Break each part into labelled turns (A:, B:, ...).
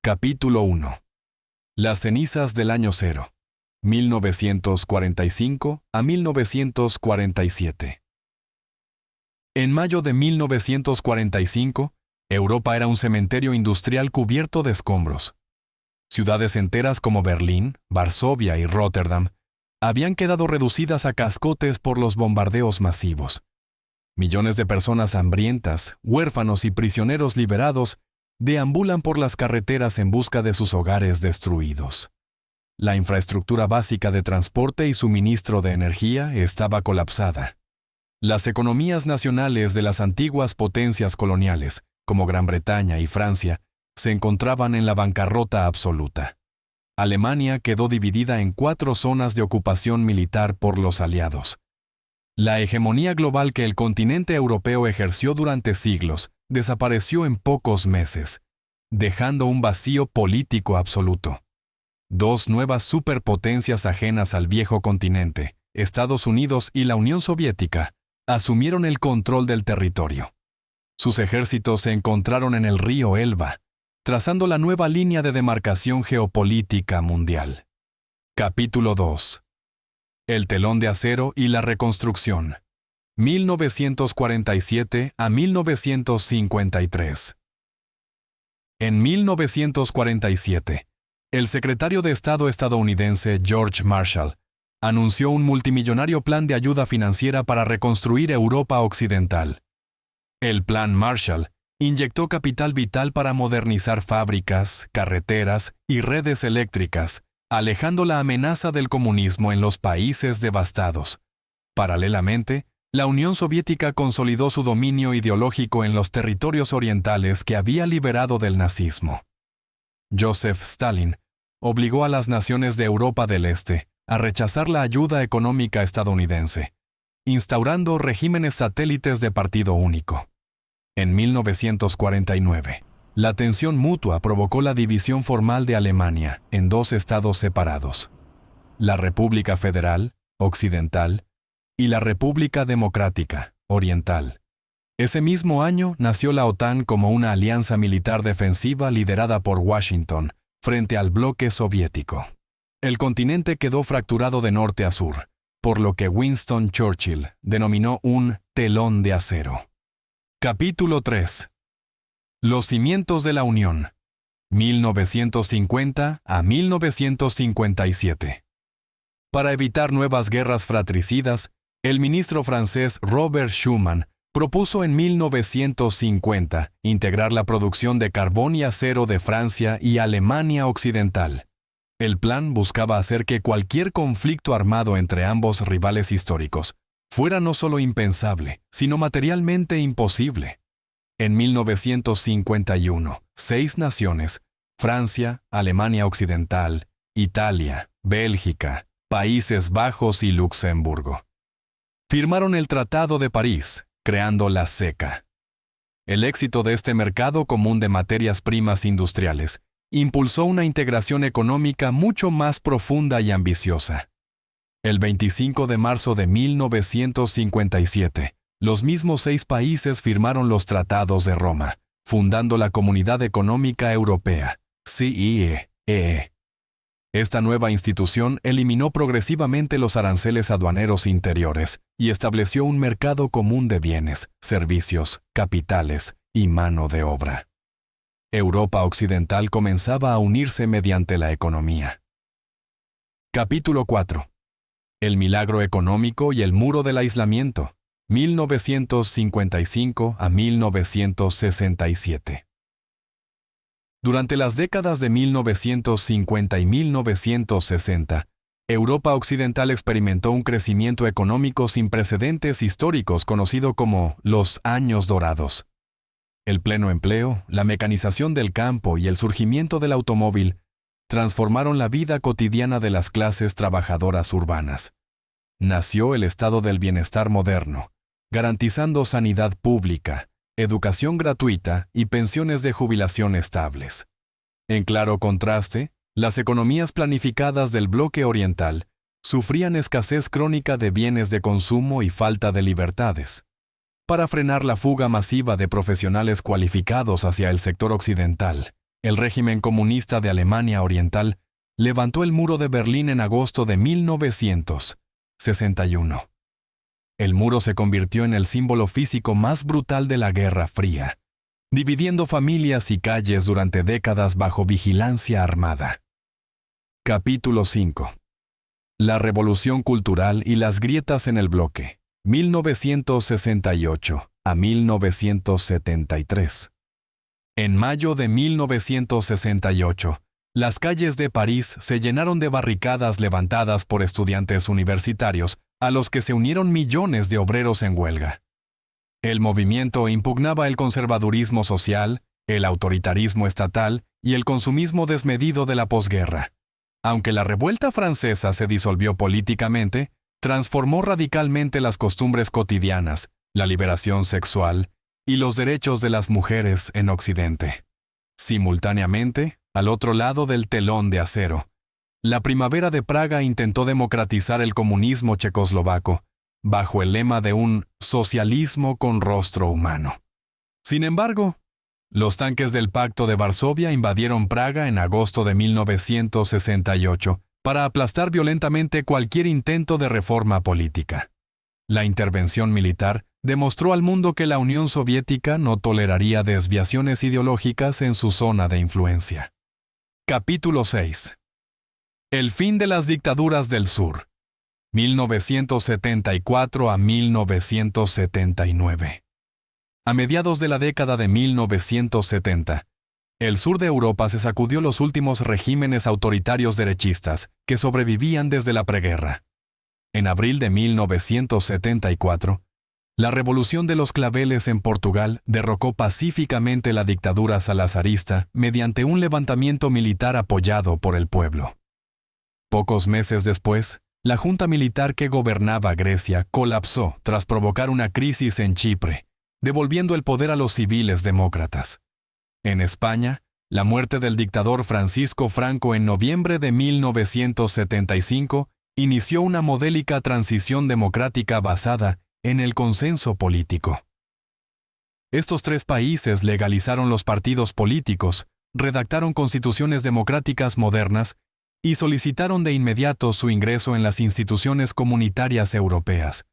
A: Capítulo 1. Las cenizas del año cero, 1945 a 1947. En mayo de 1945, Europa era un cementerio industrial cubierto de escombros. Ciudades enteras como Berlín, Varsovia y Rotterdam habían quedado reducidas a cascotes por los bombardeos masivos. Millones de personas hambrientas, huérfanos y prisioneros liberados deambulan por las carreteras en busca de sus hogares destruidos. La infraestructura básica de transporte y suministro de energía estaba colapsada. Las economías nacionales de las antiguas potencias coloniales, como Gran Bretaña y Francia, se encontraban en la bancarrota absoluta. Alemania quedó dividida en 4 zonas de ocupación militar por los aliados. La hegemonía global que el continente europeo ejerció durante siglos desapareció en pocos meses, dejando un vacío político absoluto. 2 nuevas superpotencias ajenas al viejo continente, Estados Unidos y la Unión Soviética, asumieron el control del territorio. Sus ejércitos se encontraron en el río Elba, trazando la nueva línea de demarcación geopolítica mundial. Capítulo 2. El telón de acero y la reconstrucción. 1947 a 1953. En 1947, el secretario de Estado estadounidense George Marshall anunció un multimillonario plan de ayuda financiera para reconstruir Europa Occidental. El Plan Marshall inyectó capital vital para modernizar fábricas, carreteras y redes eléctricas, alejando la amenaza del comunismo en los países devastados. Paralelamente, la Unión Soviética consolidó su dominio ideológico en los territorios orientales que había liberado del nazismo. Joseph Stalin obligó a las naciones de Europa del Este a rechazar la ayuda económica estadounidense, instaurando regímenes satélites de partido único. En 1949, la tensión mutua provocó la división formal de Alemania en 2 estados separados: la República Federal, Occidental, y la República Democrática, Oriental. Ese mismo año nació la OTAN como una alianza militar defensiva liderada por Washington frente al bloque soviético. El continente quedó fracturado de norte a sur, por lo que Winston Churchill denominó un telón de acero. Capítulo 3. Los cimientos de la Unión, 1950 a 1957. Para evitar nuevas guerras fratricidas, el ministro francés Robert Schuman propuso en 1950 integrar la producción de carbón y acero de Francia y Alemania Occidental. El plan buscaba hacer que cualquier conflicto armado entre ambos rivales históricos fuera no solo impensable, sino materialmente imposible. En 1951, 6 naciones, Francia, Alemania Occidental, Italia, Bélgica, Países Bajos y Luxemburgo, firmaron el Tratado de París, creando la CECA. El éxito de este mercado común de materias primas industriales impulsó una integración económica mucho más profunda y ambiciosa. El 25 de marzo de 1957, los mismos 6 países firmaron los Tratados de Roma, fundando la Comunidad Económica Europea, CEE. Esta nueva institución eliminó progresivamente los aranceles aduaneros interiores y estableció un mercado común de bienes, servicios, capitales y mano de obra. Europa Occidental comenzaba a unirse mediante la economía. Capítulo 4. El milagro económico y el muro del aislamiento, 1955 a 1967. Durante las décadas de 1950 y 1960, Europa Occidental experimentó un crecimiento económico sin precedentes históricos conocido como los Años Dorados. El pleno empleo, la mecanización del campo y el surgimiento del automóvil transformaron la vida cotidiana de las clases trabajadoras urbanas. Nació el estado del bienestar moderno, garantizando sanidad pública, educación gratuita y pensiones de jubilación estables. En claro contraste, las economías planificadas del bloque oriental sufrían escasez crónica de bienes de consumo y falta de libertades. Para frenar la fuga masiva de profesionales cualificados hacia el sector occidental, el régimen comunista de Alemania Oriental levantó el muro de Berlín en agosto de 1961. El muro se convirtió en el símbolo físico más brutal de la Guerra Fría, dividiendo familias y calles durante décadas bajo vigilancia armada. Capítulo 5. La Revolución Cultural y las grietas en el bloque, 1968 a 1973. En mayo de 1968, las calles de París se llenaron de barricadas levantadas por estudiantes universitarios, a los que se unieron millones de obreros en huelga. El movimiento impugnaba el conservadurismo social, el autoritarismo estatal y el consumismo desmedido de la posguerra. Aunque la revuelta francesa se disolvió políticamente, transformó radicalmente las costumbres cotidianas, la liberación sexual y los derechos de las mujeres en Occidente. Simultáneamente, al otro lado del telón de acero, la Primavera de Praga intentó democratizar el comunismo checoslovaco, bajo el lema de un socialismo con rostro humano. Sin embargo, los tanques del Pacto de Varsovia invadieron Praga en agosto de 1968 para aplastar violentamente cualquier intento de reforma política. La intervención militar demostró al mundo que la Unión Soviética no toleraría desviaciones ideológicas en su zona de influencia. Capítulo 6. El fin de las dictaduras del sur, 1974 a 1979. A mediados de la década de 1970, el sur de Europa se sacudió los últimos regímenes autoritarios derechistas que sobrevivían desde la preguerra. En abril de 1974, la Revolución de los Claveles en Portugal derrocó pacíficamente la dictadura salazarista mediante un levantamiento militar apoyado por el pueblo. Pocos meses después, la junta militar que gobernaba Grecia colapsó tras provocar una crisis en Chipre, devolviendo el poder a los civiles demócratas. En España, la muerte del dictador Francisco Franco en noviembre de 1975 inició una modélica transición democrática basada en el consenso político. Estos tres países legalizaron los partidos políticos, redactaron constituciones democráticas modernas y solicitaron de inmediato su ingreso en las instituciones comunitarias europeas.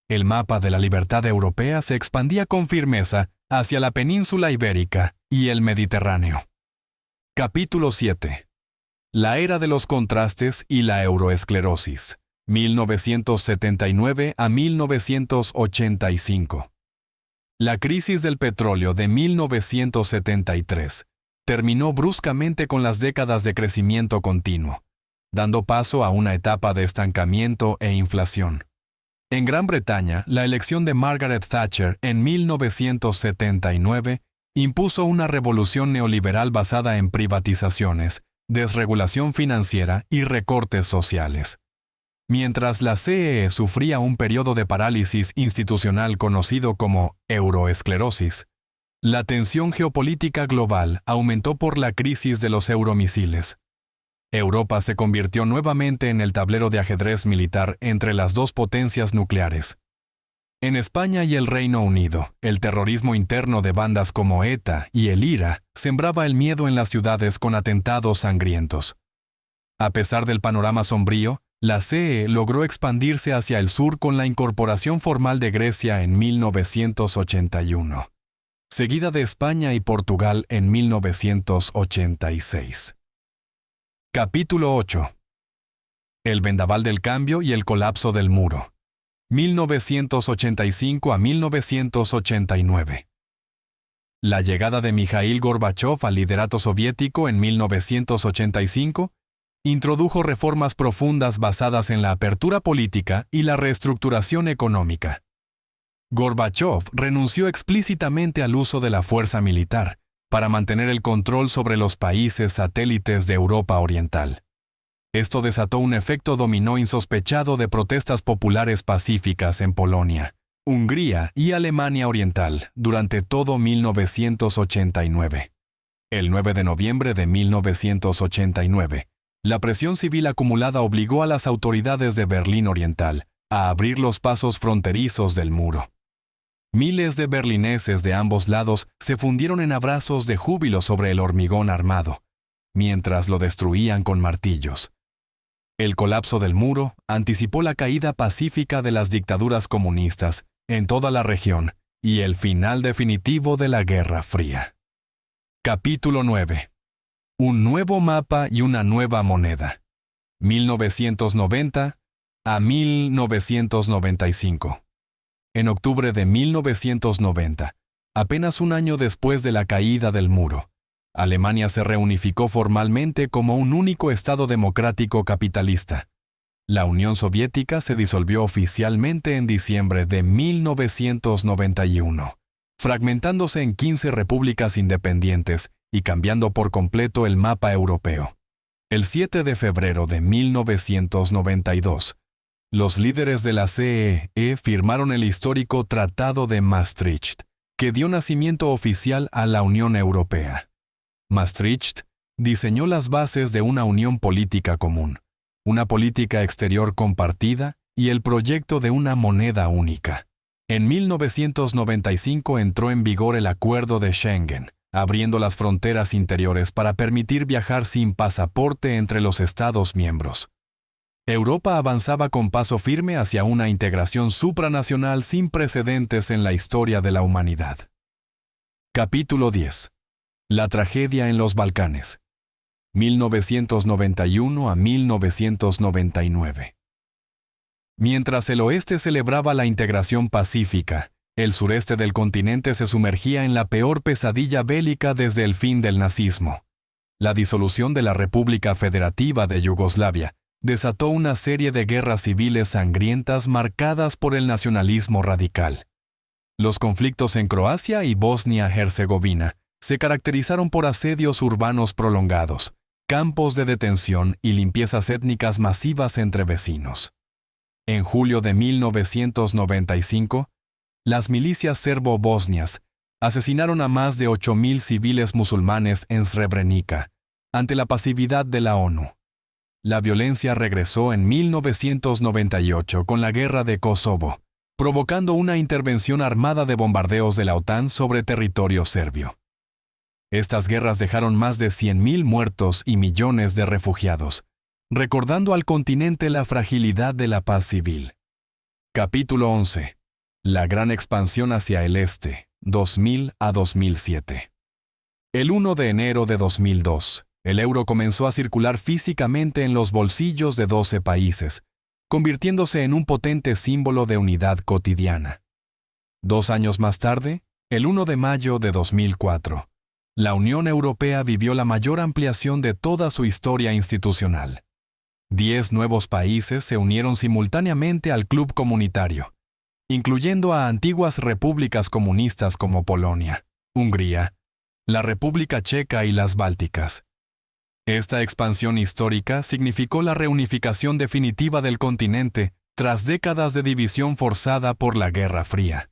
A: El mapa de la libertad europea se expandía con firmeza hacia la península ibérica y el Mediterráneo. Capítulo 7. La era de los contrastes y la euroesclerosis, 1979 a 1985. La crisis del petróleo de 1973 terminó bruscamente con las décadas de crecimiento continuo, dando paso a una etapa de estancamiento e inflación. En Gran Bretaña, la elección de Margaret Thatcher en 1979 impuso una revolución neoliberal basada en privatizaciones, desregulación financiera y recortes sociales. Mientras la CEE sufría un periodo de parálisis institucional conocido como euroesclerosis, la tensión geopolítica global aumentó por la crisis de los euromisiles. Europa se convirtió nuevamente en el tablero de ajedrez militar entre las dos potencias nucleares. En España y el Reino Unido, el terrorismo interno de bandas como ETA y el IRA sembraba el miedo en las ciudades con atentados sangrientos. A pesar del panorama sombrío, la CEE logró expandirse hacia el sur con la incorporación formal de Grecia en 1981, seguida de España y Portugal en 1986. Capítulo 8. El vendaval del cambio y el colapso del muro, 1985 a 1989. La llegada de Mikhail Gorbachov al liderato soviético en 1985 introdujo reformas profundas basadas en la apertura política y la reestructuración económica. Gorbachov renunció explícitamente al uso de la fuerza militar para mantener el control sobre los países satélites de Europa Oriental. Esto desató un efecto dominó insospechado de protestas populares pacíficas en Polonia, Hungría y Alemania Oriental durante todo 1989. El 9 de noviembre de 1989, la presión civil acumulada obligó a las autoridades de Berlín Oriental a abrir los pasos fronterizos del muro. Miles de berlineses de ambos lados se fundieron en abrazos de júbilo sobre el hormigón armado, mientras lo destruían con martillos. El colapso del muro anticipó la caída pacífica de las dictaduras comunistas en toda la región y el final definitivo de la Guerra Fría. Capítulo 9. Un nuevo mapa y una nueva moneda. 1990 a 1995. En octubre de 1990, apenas un año después de la caída del muro, Alemania se reunificó formalmente como un único Estado democrático capitalista. La Unión Soviética se disolvió oficialmente en diciembre de 1991, fragmentándose en 15 repúblicas independientes y cambiando por completo el mapa europeo. El 7 de febrero de 1992, los líderes de la CEE firmaron el histórico Tratado de Maastricht, que dio nacimiento oficial a la Unión Europea. Maastricht diseñó las bases de una unión política común, una política exterior compartida y el proyecto de una moneda única. En 1995 entró en vigor el Acuerdo de Schengen, abriendo las fronteras interiores para permitir viajar sin pasaporte entre los Estados miembros. Europa avanzaba con paso firme hacia una integración supranacional sin precedentes en la historia de la humanidad. Capítulo 10. La tragedia en los Balcanes. 1991 a 1999. Mientras el oeste celebraba la integración pacífica, el sureste del continente se sumergía en la peor pesadilla bélica desde el fin del nazismo. La disolución de la República Federativa de Yugoslavia desató una serie de guerras civiles sangrientas marcadas por el nacionalismo radical. Los conflictos en Croacia y Bosnia-Herzegovina se caracterizaron por asedios urbanos prolongados, campos de detención y limpiezas étnicas masivas entre vecinos. En julio de 1995, las milicias serbo-bosnias asesinaron a más de 8.000 civiles musulmanes en Srebrenica, ante la pasividad de la ONU. La violencia regresó en 1998 con la Guerra de Kosovo, provocando una intervención armada de bombardeos de la OTAN sobre territorio serbio. Estas guerras dejaron más de 100.000 muertos y millones de refugiados, recordando al continente la fragilidad de la paz civil. Capítulo 11. La gran expansión hacia el este, 2000 a 2007. El 1 de enero de 2002, el euro comenzó a circular físicamente en los bolsillos de 12 países, convirtiéndose en un potente símbolo de unidad cotidiana. 2 años más tarde, el 1 de mayo de 2004, la Unión Europea vivió la mayor ampliación de toda su historia institucional. 10 nuevos países se unieron simultáneamente al club comunitario, incluyendo a antiguas repúblicas comunistas como Polonia, Hungría, la República Checa y las Bálticas. Esta expansión histórica significó la reunificación definitiva del continente tras décadas de división forzada por la Guerra Fría.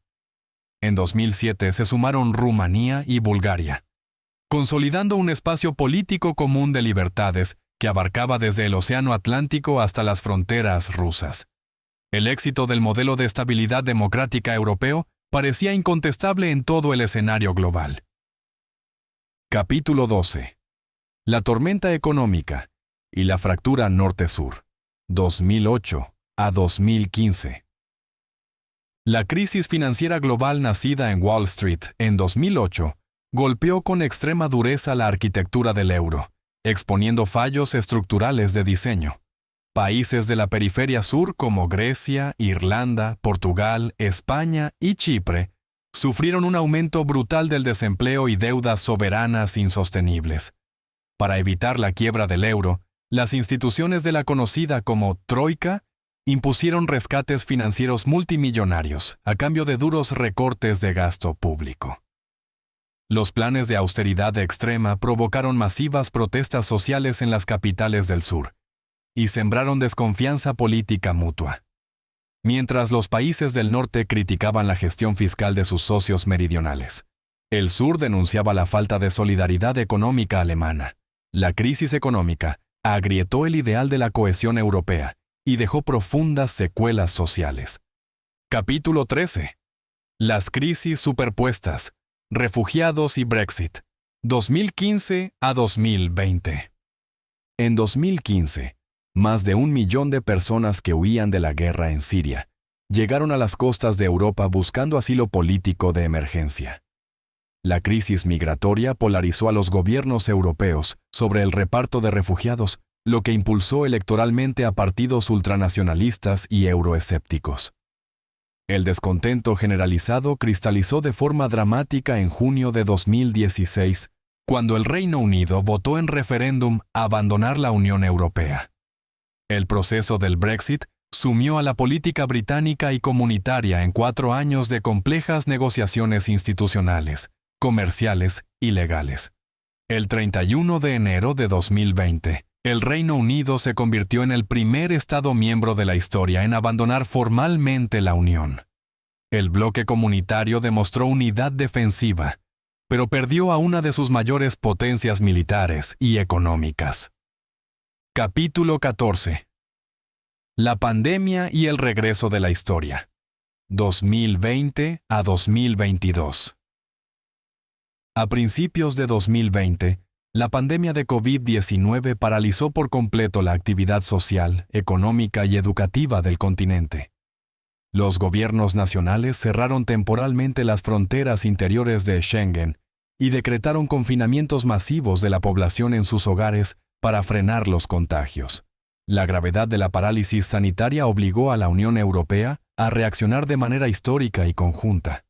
A: En 2007 se sumaron Rumanía y Bulgaria, consolidando un espacio político común de libertades que abarcaba desde el Océano Atlántico hasta las fronteras rusas. El éxito del modelo de estabilidad democrática europeo parecía incontestable en todo el escenario global. Capítulo 12. La tormenta económica y la fractura norte-sur, 2008 a 2015. La crisis financiera global nacida en Wall Street en 2008 golpeó con extrema dureza la arquitectura del euro, exponiendo fallos estructurales de diseño. Países de la periferia sur como Grecia, Irlanda, Portugal, España y Chipre sufrieron un aumento brutal del desempleo y deudas soberanas insostenibles. Para evitar la quiebra del euro, las instituciones de la conocida como Troika impusieron rescates financieros multimillonarios a cambio de duros recortes de gasto público. Los planes de austeridad extrema provocaron masivas protestas sociales en las capitales del sur y sembraron desconfianza política mutua. Mientras los países del norte criticaban la gestión fiscal de sus socios meridionales, el sur denunciaba la falta de solidaridad económica alemana. La crisis económica agrietó el ideal de la cohesión europea y dejó profundas secuelas sociales. Capítulo 13. Las crisis superpuestas, refugiados y Brexit, 2015 a 2020. En 2015, más de 1 millón de personas que huían de la guerra en Siria llegaron a las costas de Europa buscando asilo político de emergencia. La crisis migratoria polarizó a los gobiernos europeos sobre el reparto de refugiados, lo que impulsó electoralmente a partidos ultranacionalistas y euroescépticos. El descontento generalizado cristalizó de forma dramática en junio de 2016, cuando el Reino Unido votó en referéndum a abandonar la Unión Europea. El proceso del Brexit sumió a la política británica y comunitaria en 4 años de complejas negociaciones institucionales, comerciales y legales. El 31 de enero de 2020, el Reino Unido se convirtió en el primer Estado miembro de la historia en abandonar formalmente la Unión. El bloque comunitario demostró unidad defensiva, pero perdió a una de sus mayores potencias militares y económicas. Capítulo 14. La pandemia y el regreso de la historia. 2020 a 2022. A principios de 2020, la pandemia de COVID-19 paralizó por completo la actividad social, económica y educativa del continente. Los gobiernos nacionales cerraron temporalmente las fronteras interiores de Schengen y decretaron confinamientos masivos de la población en sus hogares para frenar los contagios. La gravedad de la parálisis sanitaria obligó a la Unión Europea a reaccionar de manera histórica y conjunta.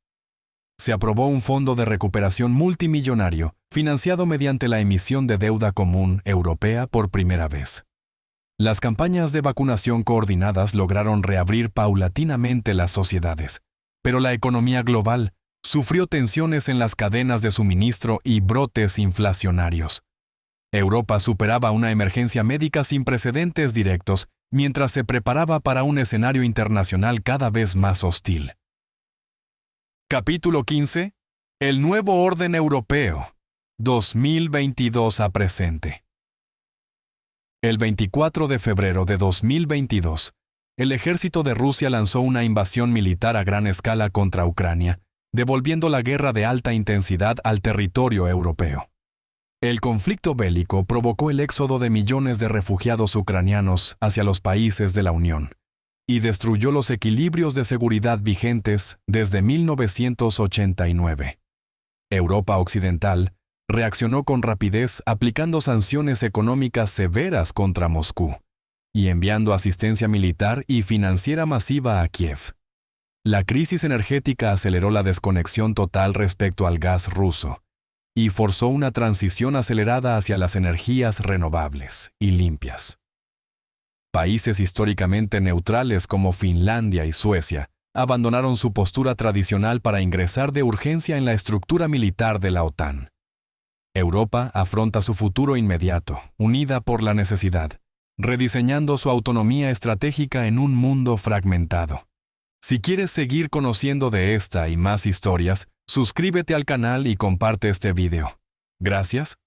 A: Se aprobó un fondo de recuperación multimillonario, financiado mediante la emisión de deuda común europea por primera vez. Las campañas de vacunación coordinadas lograron reabrir paulatinamente las sociedades, pero la economía global sufrió tensiones en las cadenas de suministro y brotes inflacionarios. Europa superaba una emergencia médica sin precedentes directos, mientras se preparaba para un escenario internacional cada vez más hostil. Capítulo 15. El nuevo orden europeo. 2022 a presente. El 24 de febrero de 2022, el ejército de Rusia lanzó una invasión militar a gran escala contra Ucrania, devolviendo la guerra de alta intensidad al territorio europeo. El conflicto bélico provocó el éxodo de millones de refugiados ucranianos hacia los países de la Unión y destruyó los equilibrios de seguridad vigentes desde 1989. Europa Occidental reaccionó con rapidez aplicando sanciones económicas severas contra Moscú y enviando asistencia militar y financiera masiva a Kiev. La crisis energética aceleró la desconexión total respecto al gas ruso y forzó una transición acelerada hacia las energías renovables y limpias. Países históricamente neutrales como Finlandia y Suecia abandonaron su postura tradicional para ingresar de urgencia en la estructura militar de la OTAN. Europa afronta su futuro inmediato, unida por la necesidad, rediseñando su autonomía estratégica en un mundo fragmentado. Si quieres seguir conociendo de esta y más historias, suscríbete al canal y comparte este video. Gracias